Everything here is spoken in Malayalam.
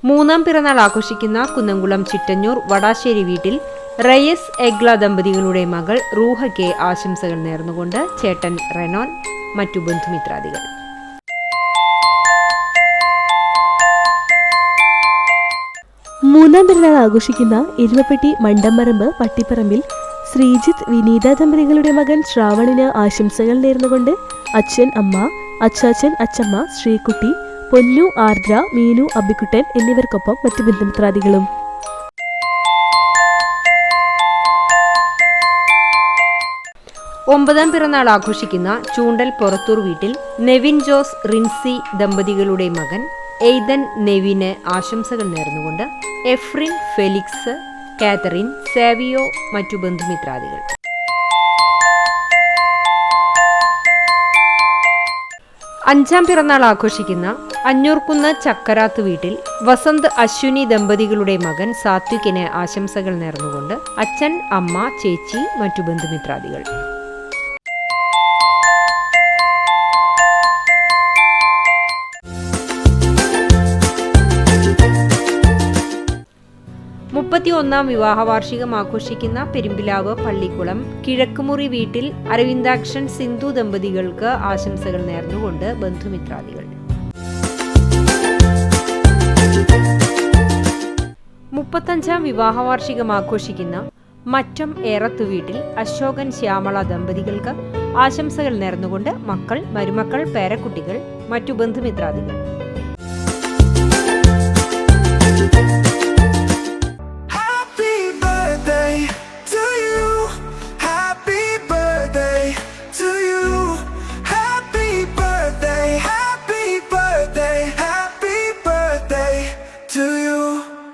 മൂന്നാം പിറന്നാൾ ആഘോഷിക്കുന്ന കുന്നംകുളം ചിറ്റഞ്ഞൂർ വടാശ്ശേരി വീട്ടിൽ റയസ് എഗ്ല ദമ്പതികളുടെ മകൾ റൂഹയ്ക്ക് ആശംസകൾ നേർന്നുകൊണ്ട് ചേട്ടൻ റെനോൻ, മറ്റു ബന്ധുമിത്രാദികൾ. മൂന്നാം പിറന്നാൾ ആഘോഷിക്കുന്ന എരുമപ്പെട്ടി മണ്ടമ്പറമ്പ് പട്ടിപ്പറമ്പിൽ ശ്രീജിത്ത് വിനീത ദമ്പതികളുടെ മകൻ ശ്രാവണിന് ആശംസകൾ നേർന്നുകൊണ്ട് അച്ഛൻ, അമ്മ, അച്ചാച്ചൻ, അച്ചമ്മ, ശ്രീകുട്ടി, പൊന്നു, ആർദ്ര, മീനു, അബിക്കുട്ടൻ എന്നിവർക്കൊപ്പം മറ്റു ബന്ധുമിത്രാദികളും. ഒമ്പതാം പിറന്നാൾ ആഘോഷിക്കുന്ന ചൂണ്ടൽ പൊറത്തൂർ വീട്ടിൽ നെവിൻ ജോസ്, റിൻസി ദമ്പതികളുടെ മകൻ എയ്തൻ നെവിന് ആശംസകൾ നേർന്നുകൊണ്ട് എഫ്രിൻ, ഫെലിക്സ്, കാതറിൻ, സേവിയോ, മറ്റു ബന്ധുമിത്രാദികൾ. അഞ്ചാം പിറന്നാൾ ആഘോഷിക്കുന്ന അഞ്ഞൂർക്കുന്ന് ചക്കരാത്ത് വീട്ടിൽ വസന്ത്, അശ്വിനി ദമ്പതികളുടെ മകൻ സാത്വികിന് ആശംസകൾ നേർന്നുകൊണ്ട് അച്ഛൻ, അമ്മ, ചേച്ചി, മറ്റു ബന്ധുമിത്രാദികൾ. മുപ്പത്തിയൊന്നാം വിവാഹ വാർഷികം ആഘോഷിക്കുന്ന പെരുമ്പിലാവ് പള്ളിക്കുളം കിഴക്കുമുറി വീട്ടിൽ അരവിന്ദാക്ഷൻ, സിന്ധു ദമ്പതികൾക്ക് ആശംസകൾ നേർന്നുകൊണ്ട് ബന്ധുമിത്രാദികൾ. 35ാം വിവാഹ വാർഷികം ആഘോഷിക്കുന്ന മറ്റം ഏറത്തു വീട്ടിൽ അശോകൻ, ശ്യാമള ദമ്പതികൾക്ക് ആശംസകൾ നേർന്നുകൊണ്ട് മക്കൾ, മരുമക്കൾ, പേരക്കുട്ടികൾ, മറ്റു ബന്ധുമിത്രാദികൾ.